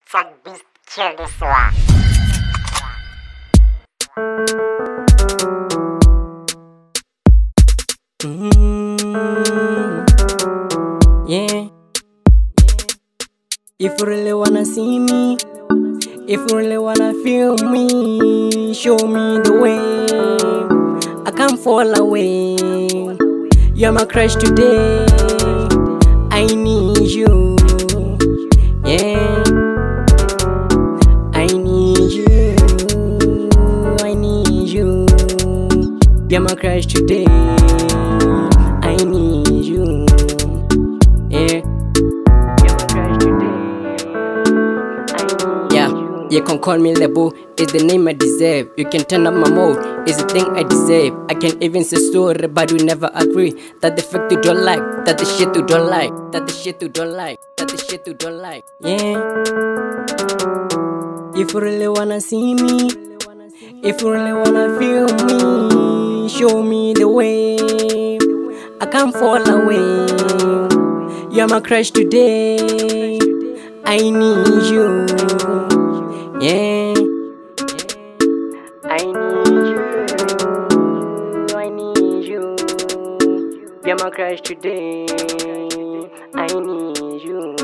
Check this one. Yeah. If you really wanna see me, if you really wanna feel me, show me the way. I can't fall away. You're my crush today. I need you. Yeah. I need you. I need you. You're my crush today. I need you. Yeah. You can call me Lebo, it's the name I deserve. You can turn up my mode, it's the thing I deserve. I can even say sorry, but we never agree. That the fact you don't like, that the shit you don't like, that the shit you don't like, that the shit you don't like. Yeah. If you really wanna see me, if you really wanna feel me, show me the way. I can't fall away. You're my crush today. I need you. Yeah. I need you. I need you. You're my crush today. I need you.